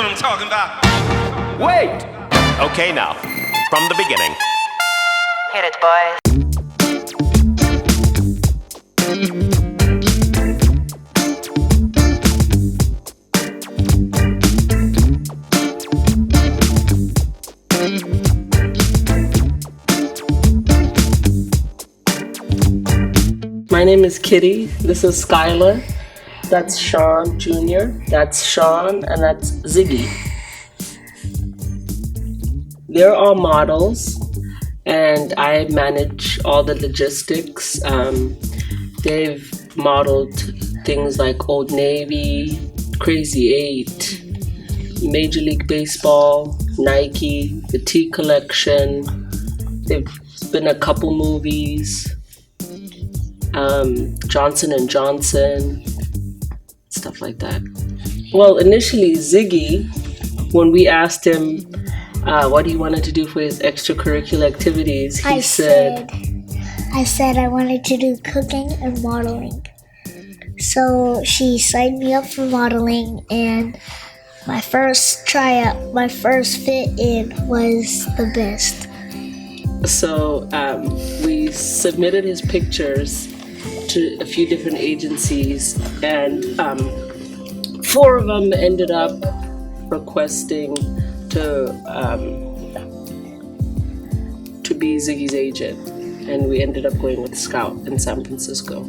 what I'm talking about. Wait! Okay, now, from the beginning. Hit it, boys. My name is Kitty. This is Skylar. That's Sean Jr. That's Sean, and that's Ziggy. They're all models, and I manage all the logistics. They've modeled things like Old Navy, Crazy 8, Major League Baseball, Nike, the T Collection. They've been in a couple movies, Johnson & Johnson, stuff like that. Well, initially Ziggy, when we asked him what he wanted to do for his extracurricular activities, he said I wanted to do cooking and modeling. So she signed me up for modeling, and my first tryout, my first fit in was the best. So we submitted his pictures to a few different agencies, and 4 of them ended up requesting to be Ziggy's agent, and we ended up going with Scout in San Francisco.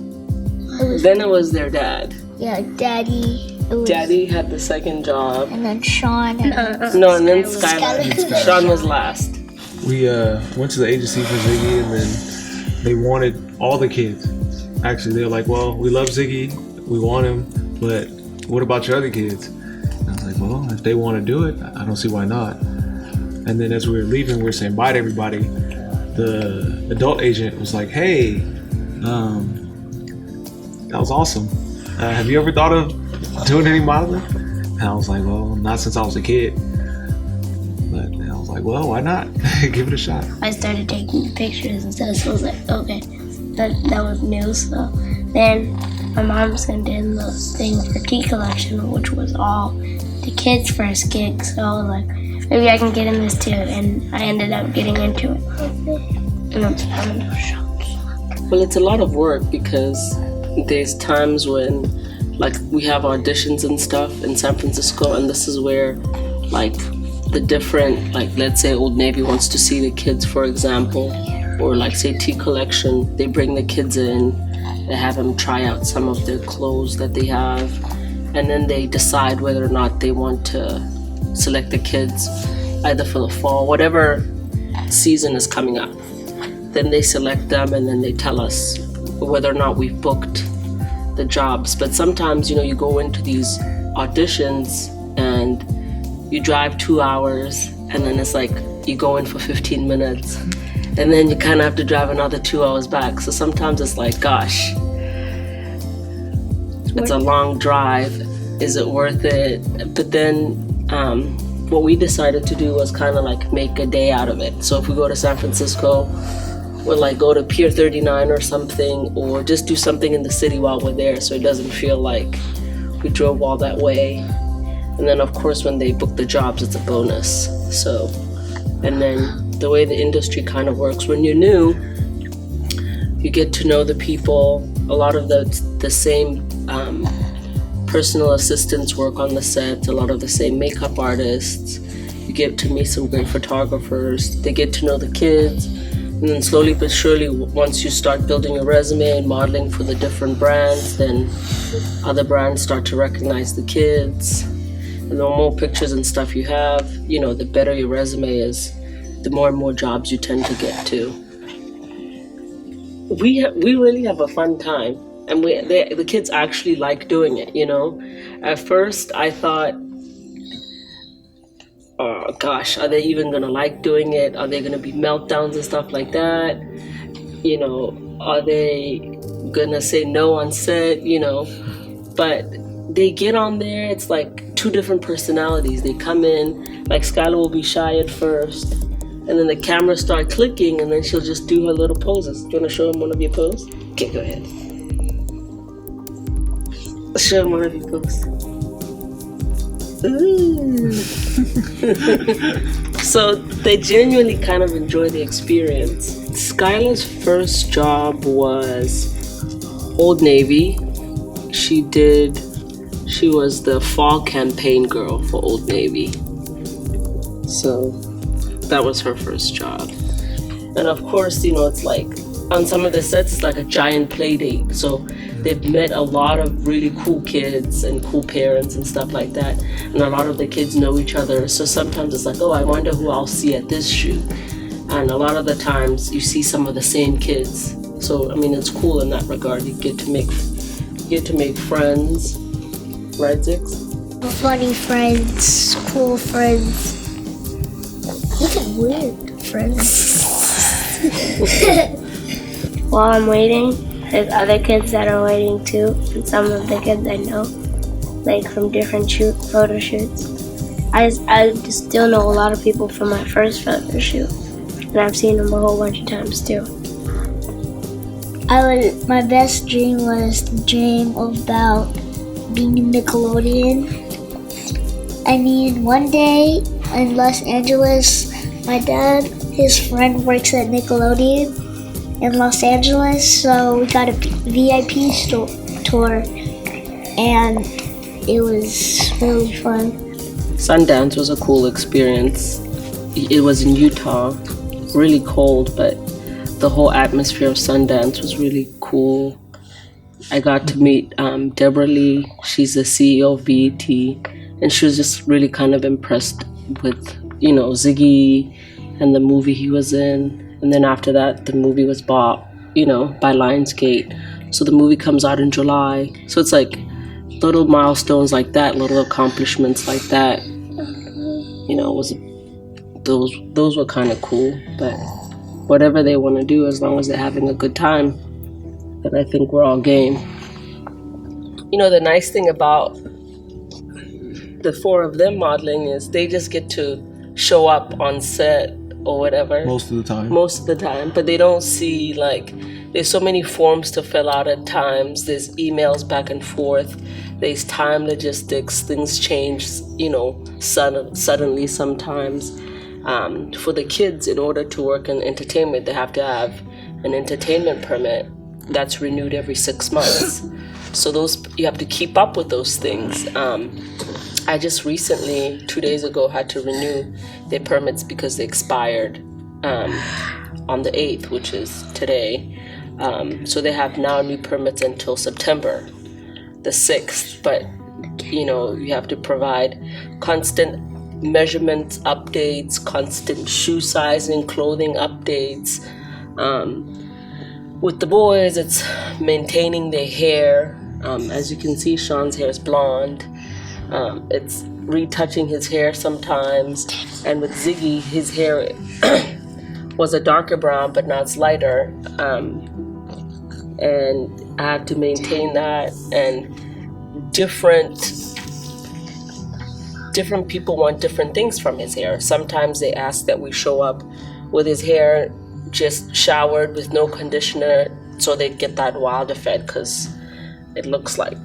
Then it was their dad. Yeah, Daddy. Daddy had the second job. And then Sean. And then Skylar. Sean was last. We went to the agency for Ziggy, and then they wanted all the kids. Actually, they were like, well, we love Ziggy, we want him, but what about your other kids? And I was like, well, if they want to do it, I don't see why not. And then as we were leaving, we were saying bye to everybody. The adult agent was like, hey, that was awesome. Have you ever thought of doing any modeling? And I was like, well, not since I was a kid. But I was like, well, why not? Give it a shot. I started taking pictures and stuff, so I was like, okay, that was new. So then my mom sent in the thing for T Collection, which was all the kids' first gig. So I was like, maybe I can get in this too, and I ended up getting into it. And I'm fun. Well, it's a lot of work because there's times when, like, we have auditions and stuff in San Francisco, and this is where, like, the different, like, let's say Old Navy wants to see the kids, for example, or like say T Collection, they bring the kids in, they have them try out some of their clothes that they have, and then they decide whether or not they want to select the kids either for the fall, whatever season is coming up. Then they select them, and then they tell us whether or not we've booked the jobs. But sometimes, you know, you go into these auditions and you drive 2 hours, and then it's like you go in for 15 minutes, and then you kind of have to drive another 2 hours back. So sometimes it's like, gosh, it's a long drive. Is it worth it? But then what we decided to do was kind of like make a day out of it. So if we go to San Francisco, we'll like go to Pier 39 or something, or just do something in the city while we're there, so it doesn't feel like we drove all that way. And then of course when they book the jobs, it's a bonus. So, and then the way the industry kind of works, when you're new, you get to know the people. A lot of the same personal assistants work on the set, a lot of the same makeup artists. You get to meet some great photographers. They get to know the kids. And then slowly but surely, once you start building your resume and modeling for the different brands, then other brands start to recognize the kids. And the more pictures and stuff you have, you know, the better your resume is, the more and more jobs you tend to get to. We really have a fun time, and the kids actually like doing it, you know. At first I thought, oh gosh, are they even gonna like doing it? Are there gonna be meltdowns and stuff like that? You know, are they gonna say no on set, you know? But they get on there, it's like 2 different personalities. They come in, like Skylar will be shy at first, and then the camera start clicking, and then she'll just do her little poses. Do you wanna show him one of your poses? Okay, go ahead. Show him one of your poses. Ooh. So they genuinely kind of enjoy the experience. Skylar's first job was Old Navy. She was the fall campaign girl for Old Navy. So that was her first job. And of course, it's like on some of the sets, it's like a giant play date. So they've met a lot of really cool kids and cool parents and stuff like that. And a lot of the kids know each other. So sometimes it's like, oh, I wonder who I'll see at this shoot. And a lot of the times you see some of the same kids. So, I mean, it's cool in that regard. You get to make friends. Right, Zix? Funny friends, cool friends, even weird friends. While I'm waiting, there's other kids that are waiting too, and some of the kids I know, like from different photo shoots. I just still know a lot of people from my first photo shoot, and I've seen them a whole bunch of times too. My best dream was the dream about being in Nickelodeon. I mean, one day in Los Angeles, my dad, his friend works at Nickelodeon in Los Angeles, so we got a VIP tour, and it was really fun. Sundance was a cool experience. It was in Utah, really cold, but the whole atmosphere of Sundance was really cool. I got to meet Deborah Lee. She's the CEO of BET, and she was just really kind of impressed with, Ziggy and the movie he was in. And then after that, the movie was bought, by Lionsgate. So the movie comes out in July. So it's like little milestones like that, little accomplishments like that. Those were kind of cool. But whatever they want to do, as long as they're having a good time, then I think we're all game. The nice thing about the four of them modeling is they just get to show up on set or whatever. Most of the time. But they don't see, there's so many forms to fill out at times. There's emails back and forth. There's time logistics. Things change, suddenly sometimes. For the kids, in order to work in entertainment, they have to have an entertainment permit that's renewed every 6 months. So you have to keep up with those things. I just recently, 2 days ago, had to renew their permits because they expired on the 8th, which is today. So they have now new permits until September the 6th. But, you have to provide constant measurement updates, constant shoe sizing, clothing updates. With the boys, it's maintaining their hair. As you can see, Sean's hair is blonde. It's retouching his hair sometimes. And with Ziggy, his hair was a darker brown, but now it's lighter. And I have to maintain that. And different people want different things from his hair. Sometimes they ask that we show up with his hair just showered with no conditioner, so they get that wild effect because it looks like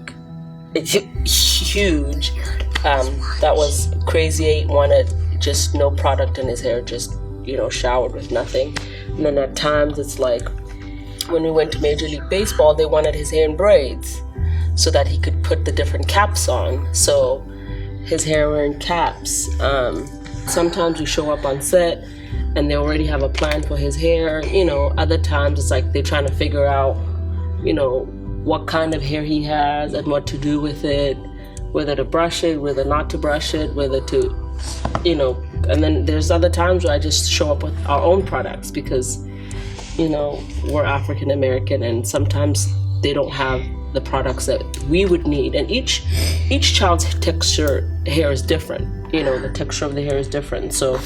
it's huge. That was Crazy 8 wanted just no product in his hair, just showered with nothing. And then at times it's like when we went to Major League Baseball, they wanted his hair in braids so that he could put the different caps on. So his hair were in caps. Sometimes we show up on set and they already have a plan for his hair. Other times it's like they're trying to figure out, what kind of hair he has and what to do with it, whether to brush it, whether not to brush it, whether to, and then there's other times where I just show up with our own products because, we're African American and sometimes they don't have the products that we would need. And each child's hair is different. The texture of the hair is different. So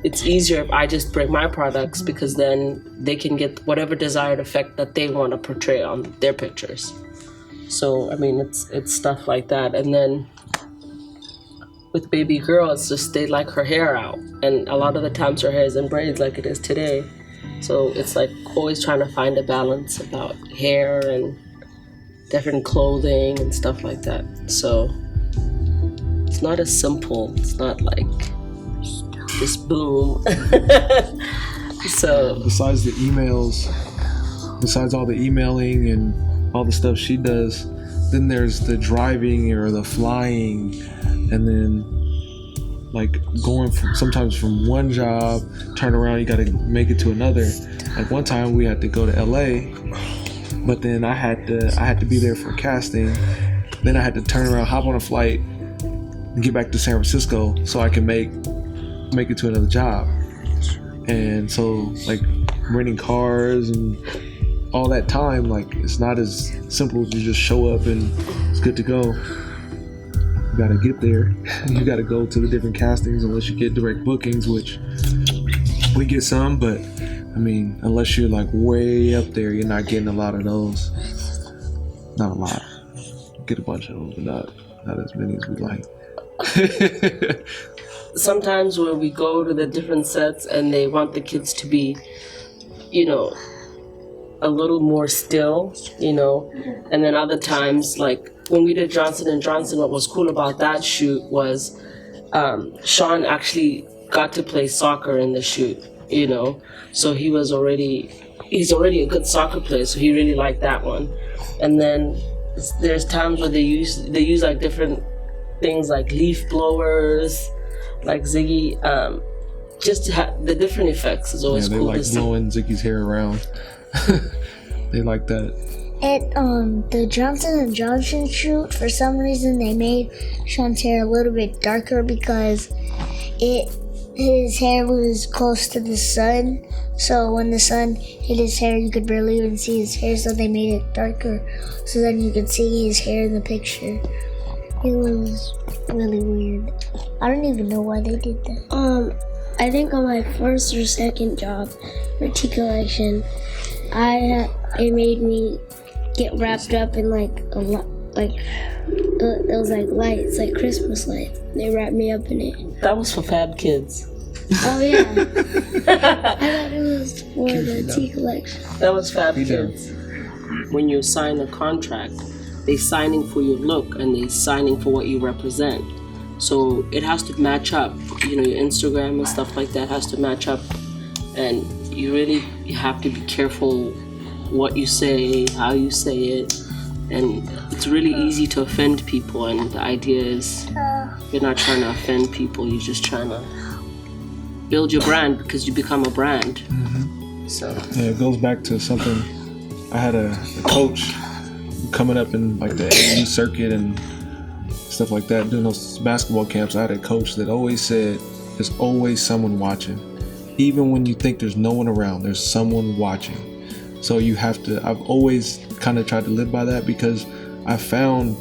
it's easier if I just bring my products because then they can get whatever desired effect that they want to portray on their pictures. So, I mean, it's stuff like that. And then with baby girl, it's just they like her hair out. And a lot of the times her hair is in braids like it is today. So it's like always trying to find a balance about hair and different clothing and stuff like that. So it's not as simple. It's not like just boom. So besides the emails, besides all the emailing and all the stuff she does, then there's the driving or the flying, and then like going sometimes from one job, turn around, you got to make it to another. Like one time we had to go to LA, but then I had to be there for casting. Then I had to turn around, hop on a flight, and get back to San Francisco so I can make it to another job. And so like renting cars and all that time, like it's not as simple as you just show up and it's good to go. You gotta get there. You gotta go to the different castings unless you get direct bookings, which we get some, but I mean, unless you're like way up there, you're not getting a lot of those. Not a lot. Get a bunch of them, but not as many as we'd like. sometimes when we go to the different sets and they want the kids to be, you know, a little more still, you know, and then other times, like when we did Johnson & Johnson, what was cool about that shoot was Sean actually got to play soccer in the shoot, you know, so he's already a good soccer player, so he really liked that one. And then there's times where they use like different things like leaf blowers, like Ziggy, just to have the different effects is always cool. Yeah, they like blowing Ziggy's hair around. They like that. At the Johnson & Johnson shoot, for some reason they made Sean's hair a little bit darker because his hair was close to the sun. So when the sun hit his hair, you could barely even see his hair, so they made it darker. So then you could see his hair in the picture. It was really weird. I don't even know why they did that. I think on my first or second job for tea collection, it made me get wrapped up in it was like lights, like Christmas lights. They wrapped me up in it. That was for Fab Kids. Oh yeah. I thought it was for the tea collection. That was Fab Kids. When you sign a contract, they signing for your look and they signing for what you represent. So it has to match up. You know, your Instagram and stuff like that has to match up. And you have to be careful what you say, how you say it. And it's really easy to offend people. And the idea is you're not trying to offend people. You're just trying to build your brand because you become a brand. Mm-hmm. So yeah, it goes back to something. I had a coach coming up in like the AU circuit and stuff like that, doing those basketball camps. I had a coach that always said, there's always someone watching. Even when you think there's no one around, there's someone watching. So you have to, I've always kind of tried to live by that because I found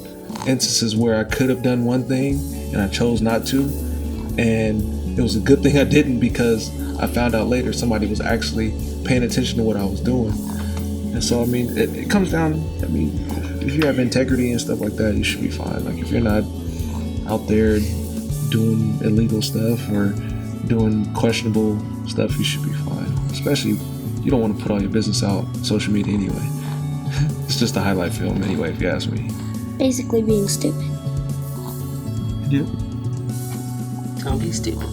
instances where I could have done one thing and I chose not to. And it was a good thing I didn't because I found out later somebody was actually paying attention to what I was doing. And so, I mean, it comes down, I mean, if you have integrity and stuff like that, you should be fine. Like if you're not out there doing illegal stuff or doing questionable stuff, you should be fine. Especially, you don't want to put all your business out on social media anyway. It's just a highlight film anyway, if you ask me. Basically being stupid. Yep. Don't be stupid.